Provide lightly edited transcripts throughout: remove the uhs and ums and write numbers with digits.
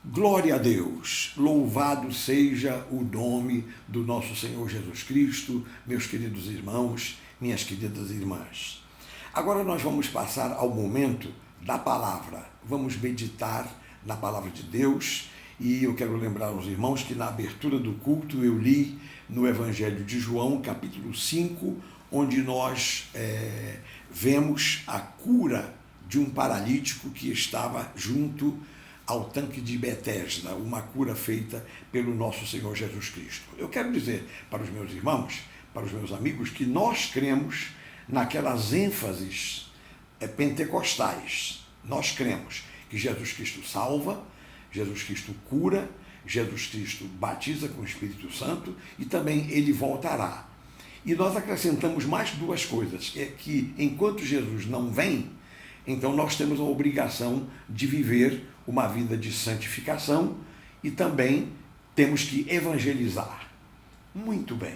Glória a Deus, louvado seja o nome do nosso Senhor Jesus Cristo, meus queridos irmãos, minhas queridas irmãs. Agora nós vamos passar ao momento da palavra, vamos meditar na palavra de Deus e eu quero lembrar aos irmãos que na abertura do culto eu li no Evangelho de João, capítulo 5, onde nós vemos a cura de um paralítico que estava junto ao tanque de Betesda, uma cura feita pelo nosso Senhor Jesus Cristo. Eu quero dizer para os meus irmãos, para os meus amigos, que nós cremos naquelas ênfases pentecostais. Nós cremos que Jesus Cristo salva, Jesus Cristo cura, Jesus Cristo batiza com o Espírito Santo e também ele voltará. E nós acrescentamos mais duas coisas, que enquanto Jesus não vem, então nós temos a obrigação de viver uma vida de santificação e também temos que evangelizar. Muito bem.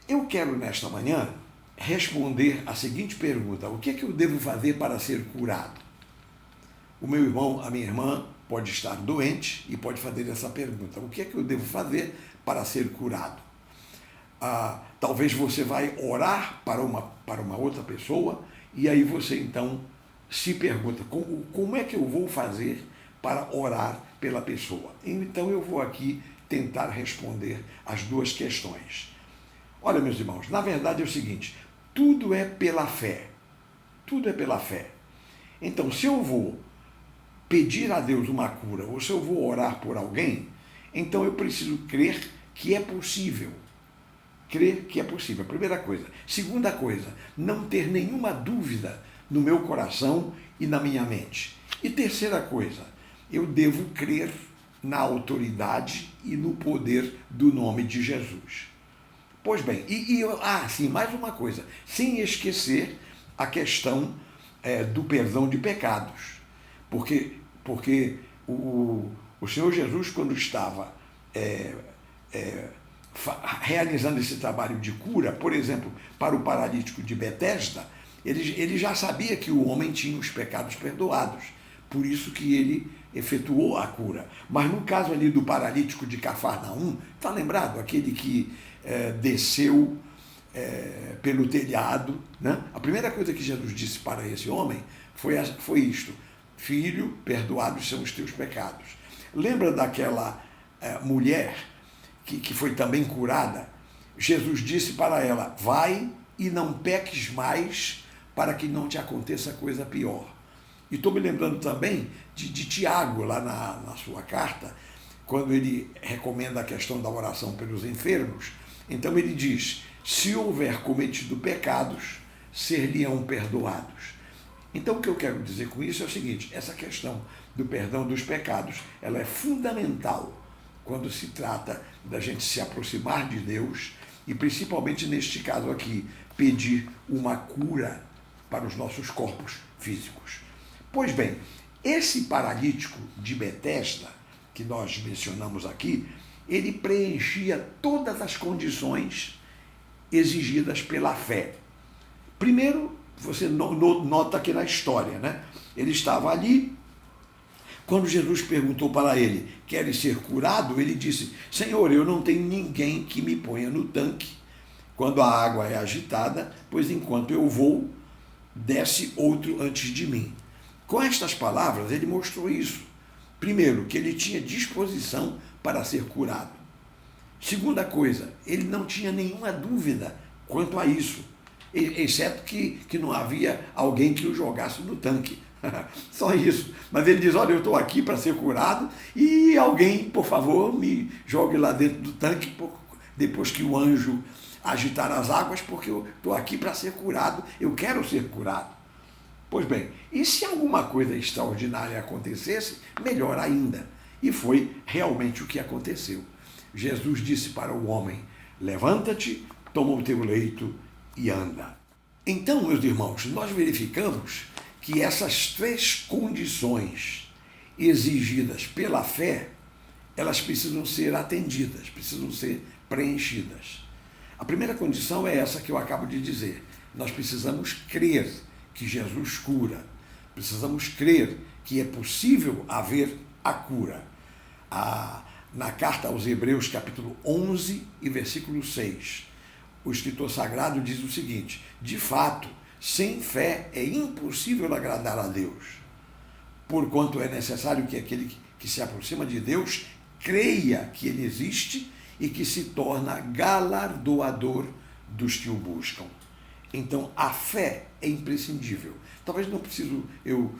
Eu quero nesta manhã responder a seguinte pergunta: o que é que eu devo fazer para ser curado? O meu irmão, a minha irmã pode estar doente e pode fazer essa pergunta: o que é que eu devo fazer para ser curado? Talvez você vai orar para uma outra pessoa e aí você então se pergunta, como é que eu vou fazer para orar pela pessoa? Então eu vou aqui tentar responder as duas questões. Olha, meus irmãos, na verdade é o seguinte, tudo é pela fé. Tudo é pela fé. Então, se eu vou pedir a Deus uma cura, ou se eu vou orar por alguém, então eu preciso crer que é possível. Crer que é possível, primeira coisa. Segunda coisa, não ter nenhuma dúvida no meu coração e na minha mente. E terceira coisa, eu devo crer na autoridade e no poder do nome de Jesus. Pois bem, sim, mais uma coisa, sem esquecer a questão do perdão de pecados. Porque o Senhor Jesus, quando estava realizando esse trabalho de cura, por exemplo, para o paralítico de Betesda, ele já sabia que o homem tinha os pecados perdoados, por isso que ele efetuou a cura. Mas no caso ali do paralítico de Cafarnaum, está lembrado? Aquele que desceu pelo telhado, né? A primeira coisa que Jesus disse para esse homem foi isto: filho, perdoados são os teus pecados. Lembra daquela mulher que foi também curada? Jesus disse para ela: vai e não peques mais, para que não te aconteça coisa pior. E estou me lembrando também de Tiago, lá na sua carta, quando ele recomenda a questão da oração pelos enfermos. Então ele diz: se houver cometido pecados, ser-lhe-ão perdoados. Então o que eu quero dizer com isso é o seguinte: essa questão do perdão dos pecados, ela é fundamental quando se trata da gente se aproximar de Deus e principalmente neste caso aqui, pedir uma cura para os nossos corpos físicos. Pois bem, esse paralítico de Betesda, que nós mencionamos aqui, ele preenchia todas as condições exigidas pela fé. Primeiro, você nota aqui na história, né? Ele estava ali, quando Jesus perguntou para ele: queres ser curado? Ele disse: Senhor, eu não tenho ninguém que me ponha no tanque quando a água é agitada, pois enquanto eu vou, desce outro antes de mim. Com estas palavras, ele mostrou isso. Primeiro, que ele tinha disposição para ser curado. Segunda coisa, ele não tinha nenhuma dúvida quanto a isso, exceto que não havia alguém que o jogasse no tanque. Só isso. Mas ele diz: olha, eu estou aqui para ser curado e alguém, por favor, me jogue lá dentro do tanque depois que o anjo agitar as águas, porque eu estou aqui para ser curado, eu quero ser curado. Pois bem, e se alguma coisa extraordinária acontecesse, melhor ainda. E foi realmente o que aconteceu. Jesus disse para o homem: levanta-te, toma o teu leito e anda. Então, meus irmãos, nós verificamos que essas três condições exigidas pela fé, elas precisam ser atendidas, precisam ser preenchidas. A primeira condição é essa que eu acabo de dizer. Nós precisamos crer que Jesus cura. Precisamos crer que é possível haver a cura. Na carta aos Hebreus, capítulo 11 e versículo 6. O escritor sagrado diz o seguinte: de fato, sem fé é impossível agradar a Deus, porquanto é necessário que aquele que se aproxima de Deus creia que ele existe e que se torna galardoador dos que o buscam. Então, a fé é imprescindível. Talvez não preciso eu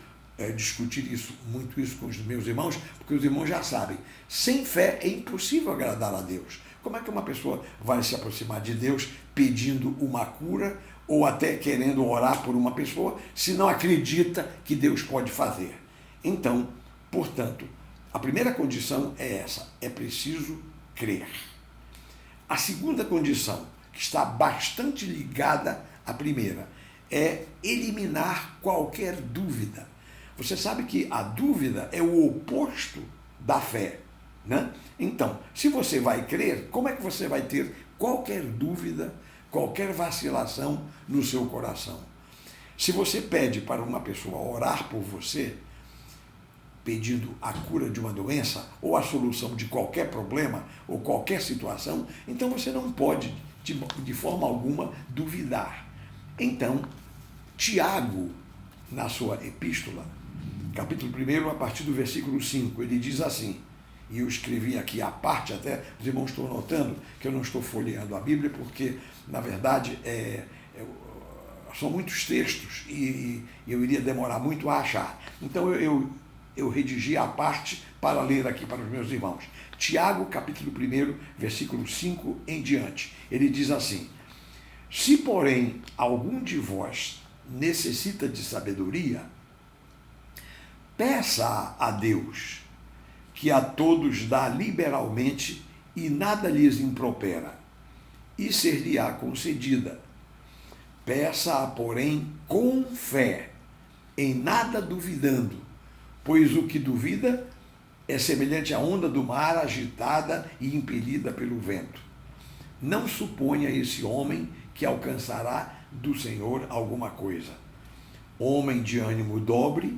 discutir muito isso com os meus irmãos, porque os irmãos já sabem. Sem fé é impossível agradar a Deus. Como é que uma pessoa vai se aproximar de Deus pedindo uma cura ou até querendo orar por uma pessoa se não acredita que Deus pode fazer? Então, portanto, a primeira condição é essa: é preciso crer. A segunda condição, que está bastante ligada à primeira, é eliminar qualquer dúvida. Você sabe que a dúvida é o oposto da fé, né? Então, se você vai crer, como é que você vai ter qualquer dúvida, qualquer vacilação no seu coração? Se você pede para uma pessoa orar por você, pedindo a cura de uma doença ou a solução de qualquer problema ou qualquer situação, então você não pode, de forma alguma, duvidar. Então, Tiago, na sua epístola, capítulo 1, a partir do versículo 5, ele diz assim, e eu escrevi aqui a parte, até os irmãos estão notando que eu não estou folheando a Bíblia, porque, na verdade, são muitos textos e eu iria demorar muito a achar. Então, eu redigi a parte para ler aqui para os meus irmãos. Tiago, capítulo 1, versículo 5 em diante. Ele diz assim: se, porém, algum de vós necessita de sabedoria, peça a Deus, que a todos dá liberalmente e nada lhes impropera, e ser-lhe-á concedida. Peça-a, porém, com fé, em nada duvidando, pois o que duvida é semelhante à onda do mar agitada e impelida pelo vento. Não suponha esse homem que alcançará do Senhor alguma coisa. Homem de ânimo dobre,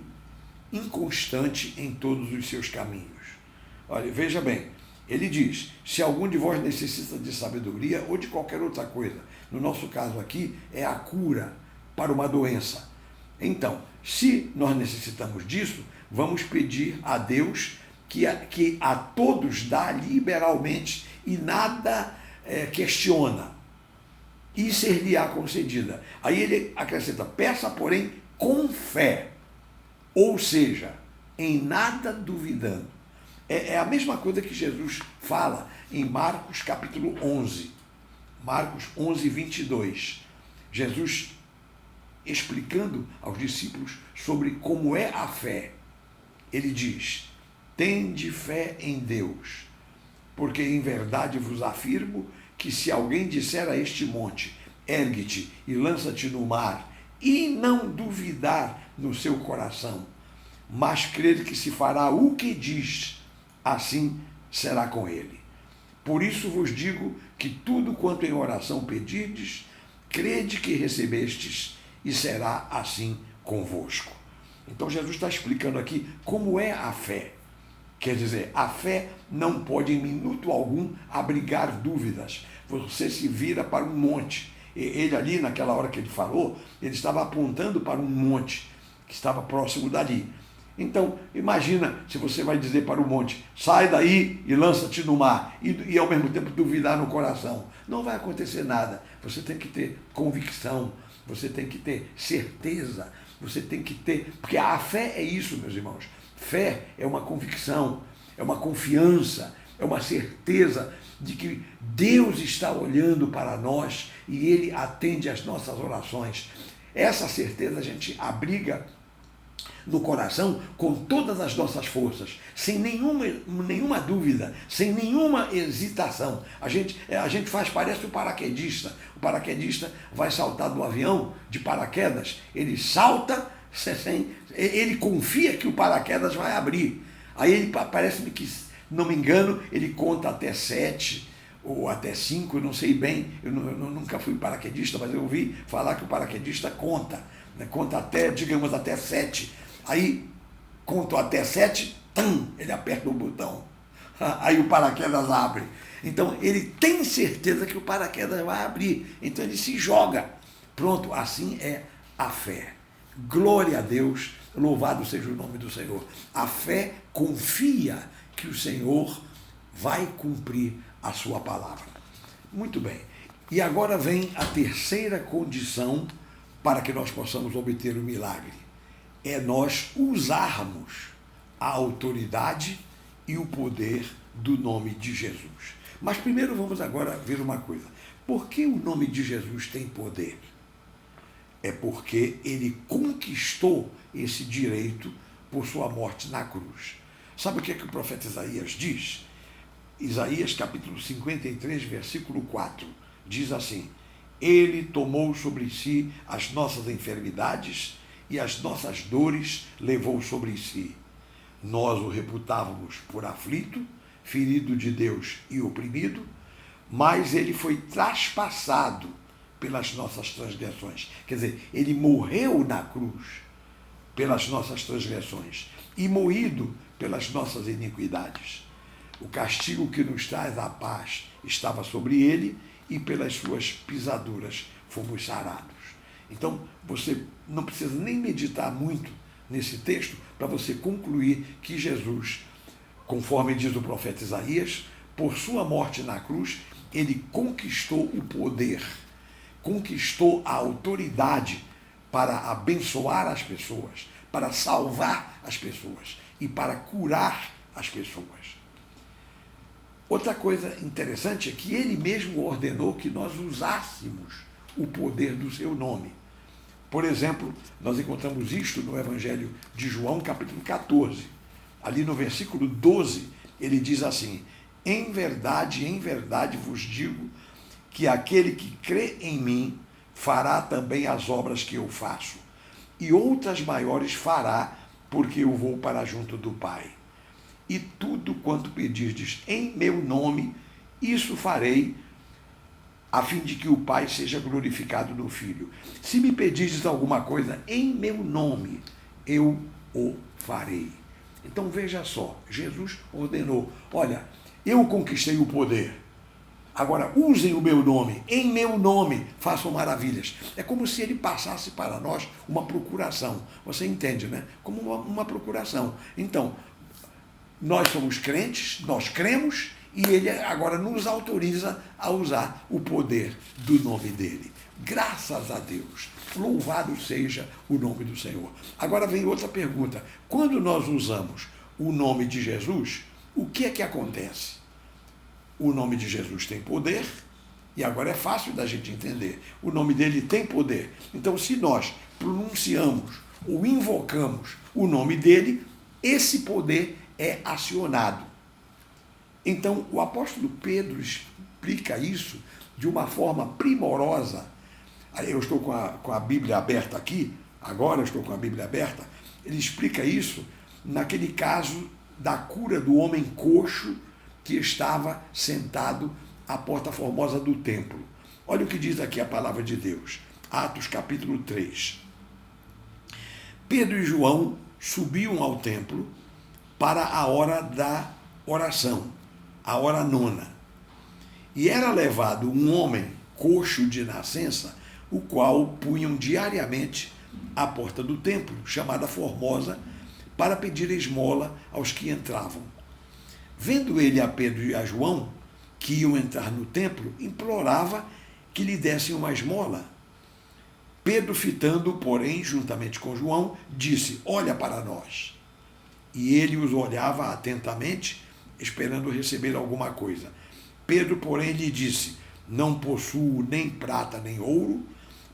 inconstante em todos os seus caminhos. Olha, veja bem, ele diz, se algum de vós necessita de sabedoria ou de qualquer outra coisa, no nosso caso aqui é a cura para uma doença. Então, se nós necessitamos disso, vamos pedir a Deus que a todos dá liberalmente e nada questiona, e ser-lhe-á concedida. Aí ele acrescenta, peça, porém, com fé, ou seja, em nada duvidando. É a mesma coisa que Jesus fala em Marcos capítulo 11. Marcos 11, 22. Jesus explicando aos discípulos sobre como é a fé. Ele diz, tende fé em Deus, porque em verdade vos afirmo que se alguém disser a este monte, ergue-te e lança-te no mar, e não duvidar no seu coração, mas crer que se fará o que diz, assim será com ele. Por isso vos digo que tudo quanto em oração pedirdes, crede que recebestes, e será assim convosco. Então Jesus está explicando aqui como é a fé. Quer dizer, a fé não pode em minuto algum abrigar dúvidas. Você se vira para um monte. Ele ali, naquela hora que ele falou, ele estava apontando para um monte que estava próximo dali. Então, imagina se você vai dizer para o monte, sai daí e lança-te no mar, e ao mesmo tempo duvidar no coração. Não vai acontecer nada. Você tem que ter convicção, você tem que ter certeza, você tem que ter... Porque a fé é isso, meus irmãos. Fé é uma convicção, é uma confiança, é uma certeza de que Deus está olhando para nós e Ele atende às nossas orações. Essa certeza a gente abriga no coração com todas as nossas forças, sem nenhuma dúvida, sem nenhuma hesitação. A gente parece o paraquedista. O paraquedista vai saltar do avião de paraquedas, ele salta, ele confia que o paraquedas vai abrir. Aí ele, parece-me que, não me engano, ele conta até 7 ou até 5, eu não sei bem, eu nunca fui paraquedista, mas eu ouvi falar que o paraquedista conta, né? Conta até, digamos, até 7. Aí, contou até 7, ele aperta o botão. Aí o paraquedas abre. Então ele tem certeza que o paraquedas vai abrir. Então ele se joga. Pronto, assim é a fé. Glória a Deus, louvado seja o nome do Senhor. A fé confia que o Senhor vai cumprir a sua palavra. Muito bem. E agora vem a terceira condição para que nós possamos obter o milagre. É nós usarmos a autoridade e o poder do nome de Jesus. Mas primeiro vamos agora ver uma coisa. Por que o nome de Jesus tem poder? É porque ele conquistou esse direito por sua morte na cruz. Sabe o que é que o profeta Isaías diz? Isaías capítulo 53, versículo 4, diz assim: ele tomou sobre si as nossas enfermidades e as nossas dores levou sobre si. Nós o reputávamos por aflito, ferido de Deus e oprimido, mas ele foi traspassado pelas nossas transgressões. Quer dizer, ele morreu na cruz pelas nossas transgressões e moído pelas nossas iniquidades. O castigo que nos traz a paz estava sobre ele e pelas suas pisaduras fomos sarados. Então, você não precisa nem meditar muito nesse texto para você concluir que Jesus, conforme diz o profeta Isaías, por sua morte na cruz, ele conquistou o poder, conquistou a autoridade para abençoar as pessoas, para salvar as pessoas e para curar as pessoas. Outra coisa interessante é que ele mesmo ordenou que nós usássemos o poder do seu nome. Por exemplo, nós encontramos isto no Evangelho de João, capítulo 14. Ali no versículo 12, ele diz assim: em verdade vos digo que aquele que crê em mim fará também as obras que eu faço, e outras maiores fará, porque eu vou para junto do Pai. E tudo quanto pedirdes em meu nome, isso farei, a fim de que o Pai seja glorificado no Filho. Se me pedirdes alguma coisa em meu nome, eu o farei. Então veja só, Jesus ordenou: olha, eu conquistei o poder, agora usem o meu nome, em meu nome façam maravilhas. É como se ele passasse para nós uma procuração. Você entende, né? Como uma procuração. Então, nós somos crentes, nós cremos, e ele agora nos autoriza a usar o poder do nome dele. Graças a Deus. Louvado seja o nome do Senhor. Agora vem outra pergunta. Quando nós usamos o nome de Jesus, o que é que acontece? O nome de Jesus tem poder, e agora é fácil da gente entender. O nome dele tem poder. Então, se nós pronunciamos ou invocamos o nome dele, esse poder é acionado. Então, o apóstolo Pedro explica isso de uma forma primorosa. Eu estou com a Bíblia aberta aqui, agora eu estou com a Bíblia aberta. Ele explica isso naquele caso da cura do homem coxo que estava sentado à porta formosa do templo. Olha o que diz aqui a palavra de Deus. Atos capítulo 3. Pedro e João subiam ao templo para a hora da oração, a hora nona. E era levado um homem coxo de nascença, o qual punham diariamente à porta do templo, chamada Formosa, para pedir esmola aos que entravam. Vendo ele a Pedro e a João, que iam entrar no templo, implorava que lhe dessem uma esmola. Pedro, fitando, porém, juntamente com João, disse: olha para nós. E ele os olhava atentamente, esperando receber alguma coisa. Pedro, porém, lhe disse: não possuo nem prata nem ouro,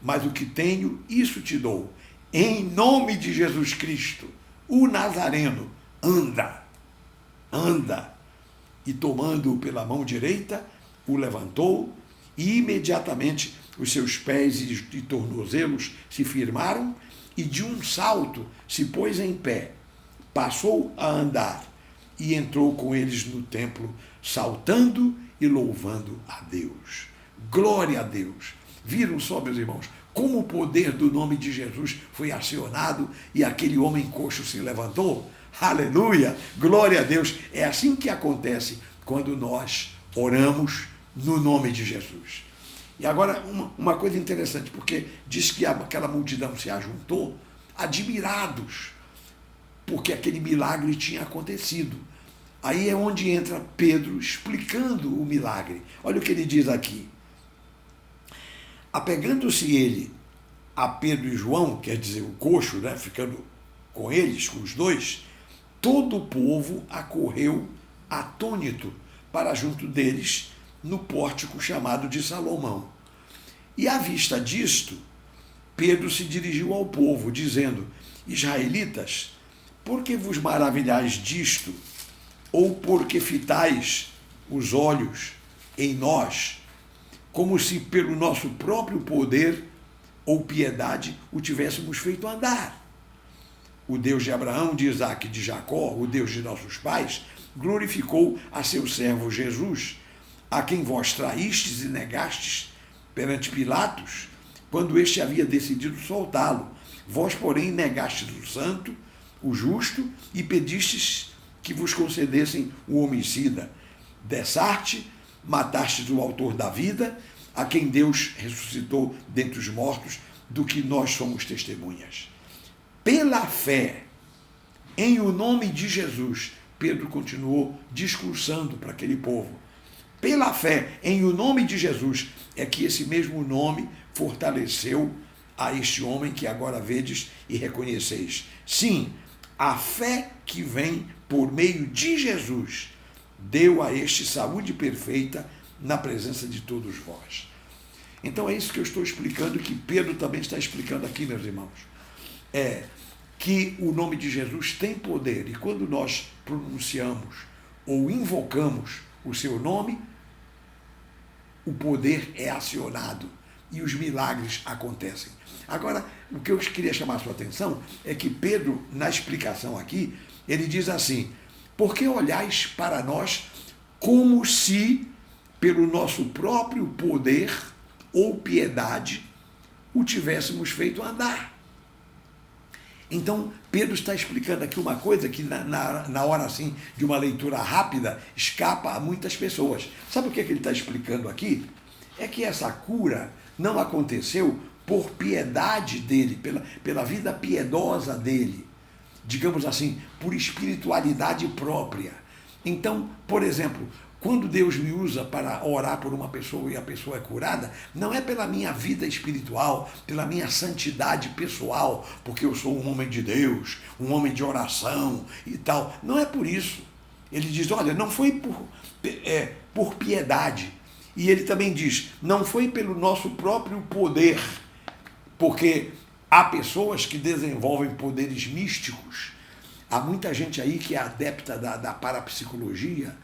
mas o que tenho, isso te dou. Em nome de Jesus Cristo, o Nazareno, anda. E tomando-o pela mão direita, o levantou, e imediatamente os seus pés e tornozelos se firmaram, e de um salto se pôs em pé. Passou a andar e entrou com eles no templo, saltando e louvando a Deus. Glória a Deus! Viram só, meus irmãos, como o poder do nome de Jesus foi acionado e aquele homem coxo se levantou? Aleluia! Glória a Deus! É assim que acontece quando nós oramos no nome de Jesus. E agora, uma coisa interessante, porque diz que aquela multidão se ajuntou admirados, porque aquele milagre tinha acontecido. Aí é onde entra Pedro explicando o milagre. Olha o que ele diz aqui. Apegando-se ele a Pedro e João, quer dizer, o coxo, né, ficando com eles, com os dois, todo o povo acorreu atônito para junto deles no pórtico chamado de Salomão. E à vista disto, Pedro se dirigiu ao povo, dizendo: Israelitas, por que vos maravilhais disto? Ou porque fitais os olhos em nós, como se pelo nosso próprio poder ou piedade o tivéssemos feito andar? O Deus de Abraão, de Isaque e de Jacó, o Deus de nossos pais, glorificou a seu servo Jesus, a quem vós traístes e negastes perante Pilatos, quando este havia decidido soltá-lo. Vós, porém, negastes o santo, o justo, e pedistes que vos concedessem o homicida. Dessarte, matastes o autor da vida, a quem Deus ressuscitou dentre os mortos, do que nós somos testemunhas. Pela fé, em o nome de Jesus, Pedro continuou discursando para aquele povo. Pela fé, em o nome de Jesus, é que esse mesmo nome fortaleceu a este homem que agora vedes e reconheceis. Sim, a fé que vem por meio de Jesus deu a este saúde perfeita na presença de todos vós. Então é isso que eu estou explicando, que Pedro também está explicando aqui, meus irmãos. É que o nome de Jesus tem poder, e quando nós pronunciamos ou invocamos o seu nome, o poder é acionado e os milagres acontecem. Agora, o que eu queria chamar a sua atenção é que Pedro, na explicação aqui, ele diz assim: por que olhais para nós como se, pelo nosso próprio poder ou piedade, o tivéssemos feito andar? Então, Pedro está explicando aqui uma coisa que na hora assim de uma leitura rápida escapa a muitas pessoas. Sabe o que ele está explicando aqui? É que essa cura não aconteceu por piedade dele, pela vida piedosa dele, digamos assim, por espiritualidade própria. Então, por exemplo, quando Deus me usa para orar por uma pessoa e a pessoa é curada, não é pela minha vida espiritual, pela minha santidade pessoal, porque eu sou um homem de Deus, um homem de oração e tal. Não é por isso. Ele diz, olha, não foi por piedade. E ele também diz, não foi pelo nosso próprio poder, porque há pessoas que desenvolvem poderes místicos. Há muita gente aí que é adepta da parapsicologia,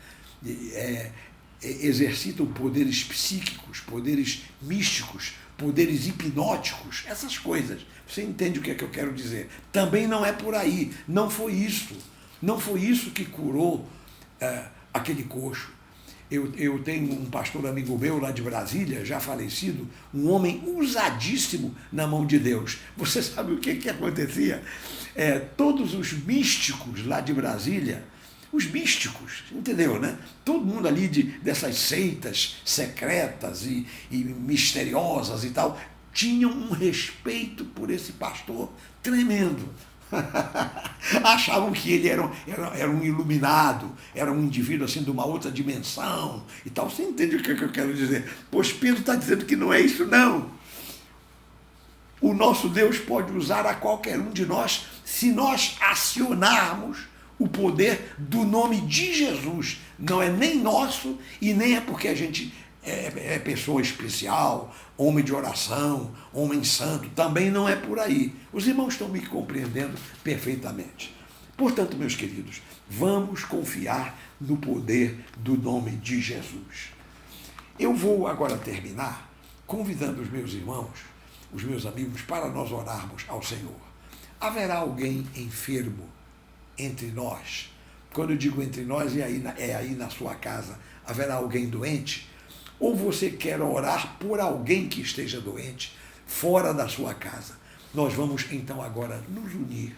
exercitam poderes psíquicos, poderes místicos, poderes hipnóticos, essas coisas. Você entende o que é que eu quero dizer? Também não é por aí, não foi isso. Não foi isso que curou aquele coxo. Eu tenho um pastor amigo meu lá de Brasília, já falecido, um homem usadíssimo na mão de Deus. Você sabe o que acontecia? Todos os místicos lá de Brasília, os místicos, entendeu, né? Todo mundo ali dessas seitas secretas e misteriosas e tal, tinham um respeito por esse pastor tremendo. Achavam que ele era um iluminado, era um indivíduo assim de uma outra dimensão e tal. Você entende o que eu quero dizer? Pois Pedro está dizendo que não é isso, não. O nosso Deus pode usar a qualquer um de nós se nós acionarmos o poder do nome de Jesus. Não é nem nosso e nem é porque a gente é pessoa especial, homem de oração, homem santo, também não é por aí. Os irmãos estão me compreendendo perfeitamente. Portanto, meus queridos, vamos confiar no poder do nome de Jesus. Eu vou agora terminar convidando os meus irmãos, os meus amigos, para nós orarmos ao Senhor. Haverá alguém enfermo entre nós? Quando eu digo entre nós, é aí na sua casa. Haverá alguém doente? Ou você quer orar por alguém que esteja doente fora da sua casa? Nós vamos então agora nos unir.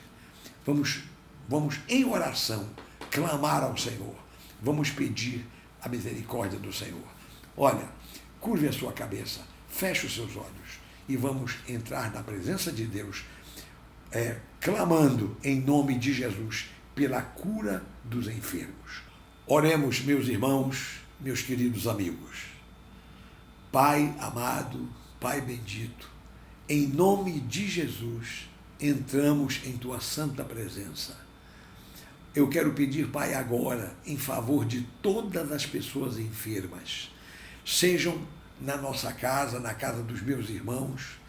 Vamos vamos em oração clamar ao Senhor, vamos pedir a misericórdia do Senhor. Olha, curve a sua cabeça, feche os seus olhos e vamos entrar na presença de Deus, clamando em nome de Jesus pela cura dos enfermos. Oremos, meus irmãos, meus queridos amigos. Pai amado, Pai bendito, em nome de Jesus, entramos em Tua santa presença. Eu quero pedir, Pai, agora, em favor de todas as pessoas enfermas, sejam na nossa casa, na casa dos meus irmãos,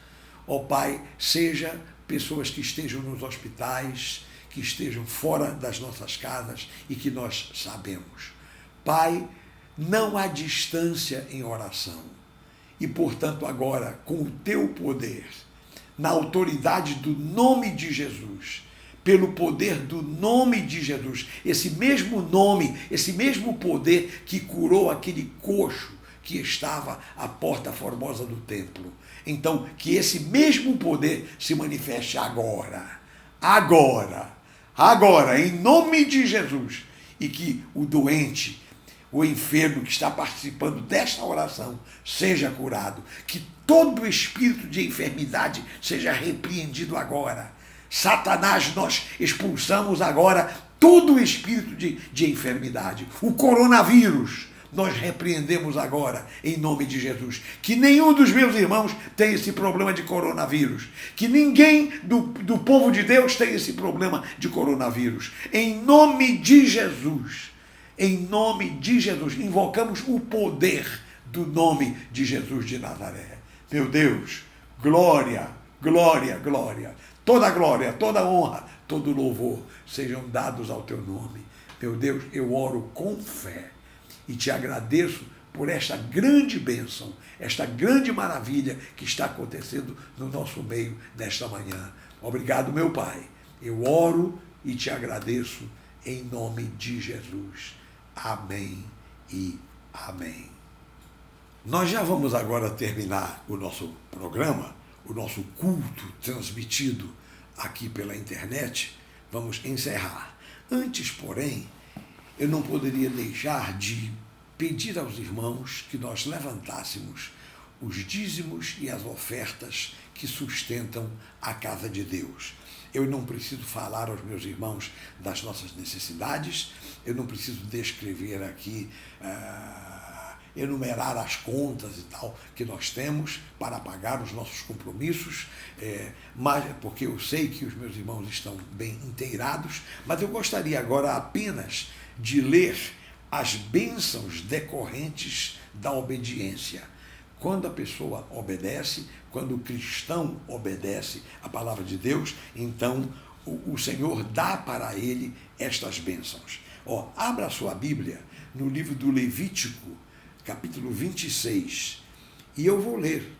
ó Pai, seja pessoas que estejam nos hospitais, que estejam fora das nossas casas e que nós sabemos. Pai, não há distância em oração. E, portanto, agora, com o Teu poder, na autoridade do nome de Jesus, pelo poder do nome de Jesus, esse mesmo nome, esse mesmo poder que curou aquele coxo que estava à porta formosa do templo. Então, que esse mesmo poder se manifeste agora, em nome de Jesus, e que o doente, o enfermo que está participando desta oração seja curado, que todo espírito de enfermidade seja repreendido agora. Satanás, nós expulsamos agora todo o espírito de enfermidade. O coronavírus, nós repreendemos agora, em nome de Jesus. Que nenhum dos meus irmãos tenha esse problema de coronavírus. Que ninguém do povo de Deus tenha esse problema de coronavírus. Em nome de Jesus, invocamos o poder do nome de Jesus de Nazaré. Meu Deus, glória, glória, glória. Toda glória, toda honra, todo louvor sejam dados ao Teu nome. Meu Deus, eu oro com fé e Te agradeço por esta grande bênção, esta grande maravilha que está acontecendo no nosso meio nesta manhã. Obrigado, meu Pai. Eu oro e Te agradeço em nome de Jesus. Amém e amém. Nós já vamos agora terminar o nosso programa, o nosso culto transmitido aqui pela internet. Vamos encerrar. Antes, porém, eu não poderia deixar de pedir aos irmãos que nós levantássemos os dízimos e as ofertas que sustentam a casa de Deus. Eu não preciso falar aos meus irmãos das nossas necessidades, eu não preciso descrever aqui, enumerar as contas e tal que nós temos para pagar os nossos compromissos, mas porque eu sei que os meus irmãos estão bem inteirados, mas eu gostaria agora apenas de ler as bênçãos decorrentes da obediência. Quando a pessoa obedece, quando o cristão obedece à palavra de Deus, então o Senhor dá para ele estas bênçãos. Abra a sua Bíblia no livro do Levítico, capítulo 26, e eu vou ler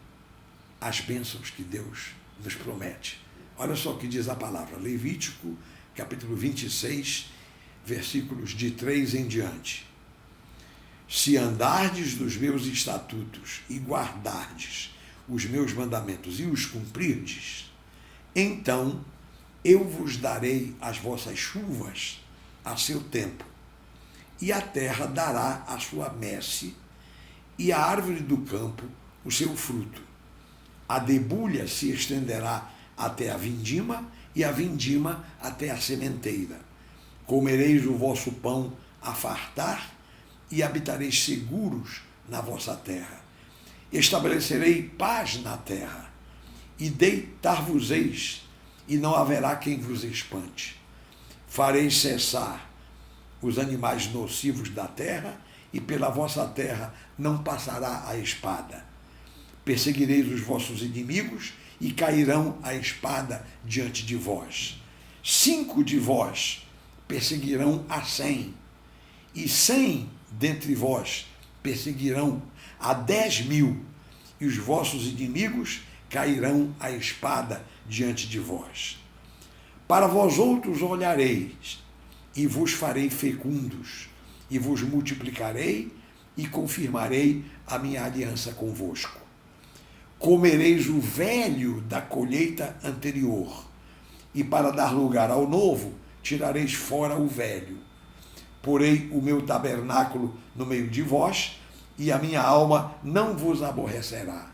as bênçãos que Deus nos promete. Olha só o que diz a palavra, Levítico, capítulo 26, versículos de 3 em diante. Se andardes nos meus estatutos e guardardes os meus mandamentos e os cumprirdes, então eu vos darei as vossas chuvas a seu tempo, e a terra dará a sua messe, e a árvore do campo o seu fruto. A debulha se estenderá até a vindima, e a vindima até a sementeira. Comereis o vosso pão a fartar, e habitareis seguros na vossa terra. Estabelecerei paz na terra, e deitar-vos-eis, e não haverá quem vos espante. Fareis cessar os animais nocivos da terra, e pela vossa terra não passará a espada. Perseguireis os vossos inimigos, e cairão a espada diante de vós. 5 de vós perseguirão a 100, e 100 dentre vós perseguirão a 10.000, e os vossos inimigos cairão a espada diante de vós. Para vós outros olhareis, e vos farei fecundos, e vos multiplicarei, e confirmarei a minha aliança convosco. Comereis o velho da colheita anterior, e para dar lugar ao novo, tirareis fora o velho. Porei o meu tabernáculo no meio de vós, e a minha alma não vos aborrecerá.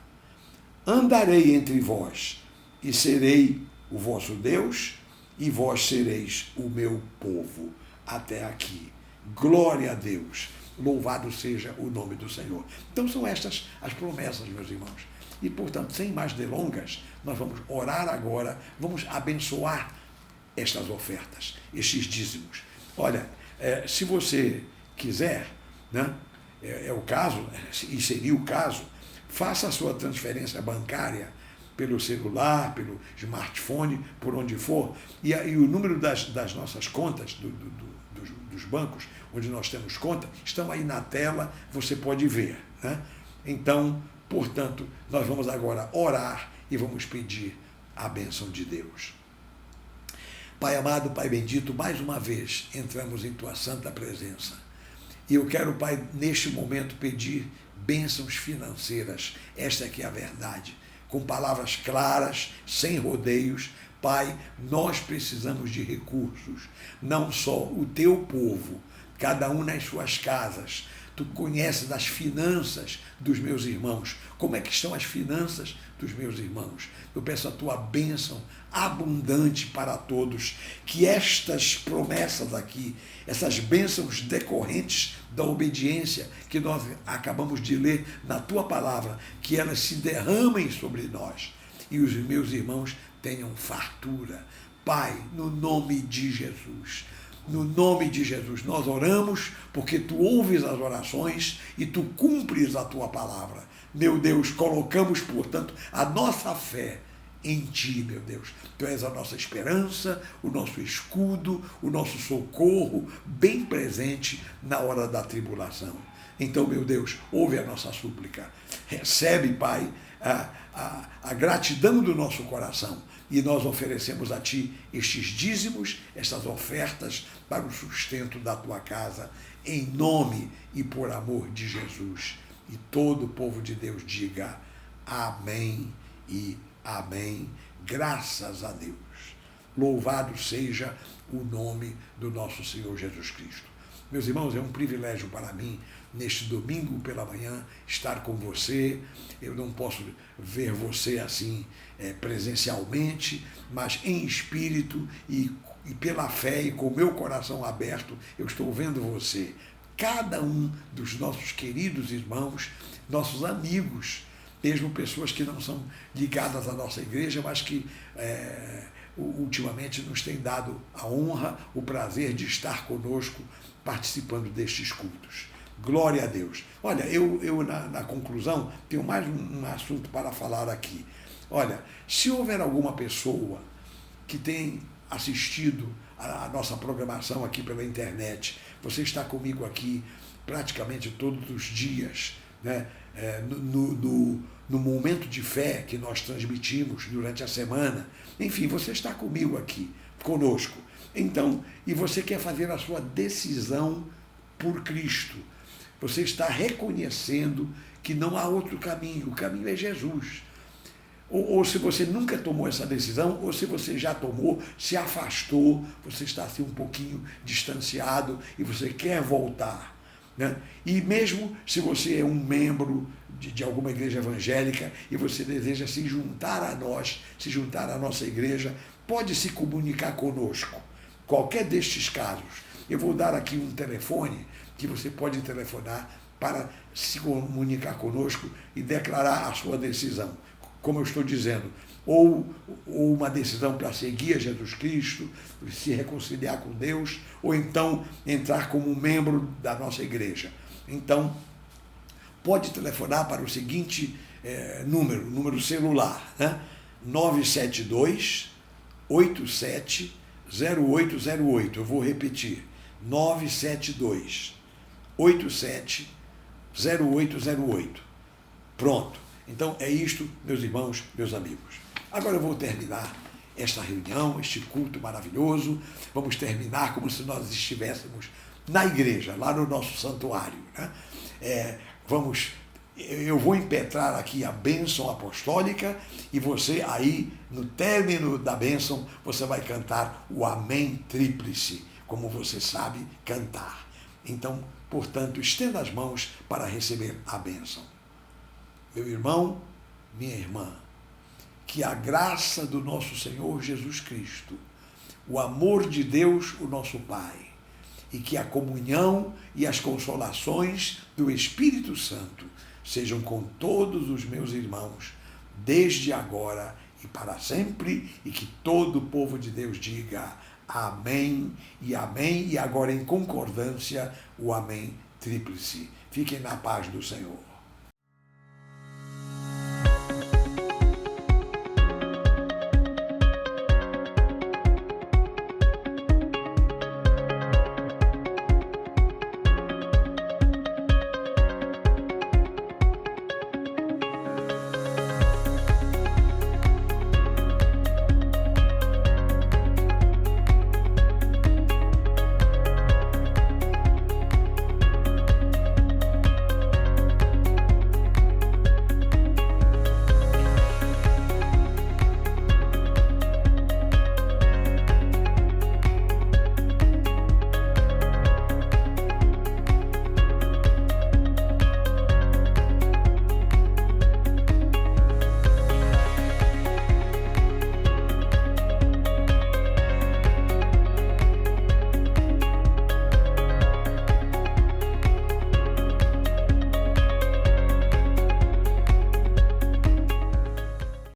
Andarei entre vós, e serei o vosso Deus, e vós sereis o meu povo. Até aqui. Glória a Deus. Louvado seja o nome do Senhor. Então são estas as promessas, meus irmãos. E, portanto, sem mais delongas, nós vamos orar agora, vamos abençoar estas ofertas, estes dízimos. Olha, se você quiser, né, é o caso, e seria o caso, faça a sua transferência bancária pelo celular, pelo smartphone, por onde for, e o número das nossas contas, dos bancos onde nós temos conta, estão aí na tela, você pode ver, né? Então, portanto, nós vamos agora orar e vamos pedir a bênção de Deus. Pai amado, Pai bendito, mais uma vez entramos em Tua santa presença. E eu quero, Pai, neste momento pedir bênçãos financeiras, esta aqui é a verdade, com palavras claras, sem rodeios. Pai, nós precisamos de recursos, não só o Teu povo, cada um nas suas casas. Tu conheces as finanças dos meus irmãos. Como é que estão as finanças dos meus irmãos? Eu peço a Tua bênção abundante para todos, que estas promessas aqui, essas bênçãos decorrentes da obediência que nós acabamos de ler na Tua palavra, que elas se derramem sobre nós e os meus irmãos tenham fartura. Pai, no nome de Jesus, no nome de Jesus, nós oramos porque Tu ouves as orações e Tu cumpres a Tua palavra. Meu Deus, colocamos, portanto, a nossa fé em Ti, meu Deus. Tu és a nossa esperança, o nosso escudo, o nosso socorro, bem presente na hora da tribulação. Então, meu Deus, ouve a nossa súplica. Recebe, Pai, a gratidão do nosso coração. E nós oferecemos a Ti estes dízimos, estas ofertas para o sustento da Tua casa, em nome e por amor de Jesus. E todo o povo de Deus diga amém e amém. Graças a Deus. Louvado seja o nome do nosso Senhor Jesus Cristo. Meus irmãos, é um privilégio para mim, neste domingo pela manhã, estar com você. Eu não posso ver você assim presencialmente, mas em espírito e pela fé e com o meu coração aberto, eu estou vendo você. Cada um dos nossos queridos irmãos, nossos amigos, mesmo pessoas que não são ligadas à nossa igreja, mas que ultimamente nos têm dado a honra, o prazer de estar conosco participando destes cultos. Glória a Deus. Olha, eu na conclusão, tenho mais um assunto para falar aqui. Olha, se houver alguma pessoa que tem assistido a nossa programação aqui pela internet, você está comigo aqui praticamente todos os dias, né? No momento de fé que nós transmitimos durante a semana. Enfim, você está comigo aqui, conosco. Então, e você quer fazer a sua decisão por Cristo. Você está reconhecendo que não há outro caminho, o caminho é Jesus. Ou se você nunca tomou essa decisão, ou se você já tomou, se afastou, você está assim um pouquinho distanciado e você quer voltar, né? E mesmo se você é um membro de alguma igreja evangélica e você deseja se juntar a nós, se juntar à nossa igreja, pode se comunicar conosco. Qualquer destes casos. Eu vou dar aqui um telefone que você pode telefonar para se comunicar conosco e declarar a sua decisão. Como eu estou dizendo, ou uma decisão para seguir a Jesus Cristo, se reconciliar com Deus, ou então entrar como membro da nossa igreja. Então, pode telefonar para o seguinte número celular, né? 972-87-0808. Eu vou repetir, 972-87-0808. Pronto. Então é isto, meus irmãos, meus amigos. Agora eu vou terminar esta reunião, este culto maravilhoso. Vamos terminar como se nós estivéssemos na igreja, lá no nosso santuário, né? Vamos eu vou impetrar aqui a bênção apostólica e você aí, no término da bênção, você vai cantar o Amém tríplice, como você sabe cantar. Então, portanto, estenda as mãos para receber a bênção. Meu irmão, minha irmã, que a graça do nosso Senhor Jesus Cristo, o amor de Deus, o nosso Pai, e que a comunhão e as consolações do Espírito Santo sejam com todos os meus irmãos, desde agora e para sempre, e que todo o povo de Deus diga amém, e agora em concordância o amém tríplice. Fiquem na paz do Senhor.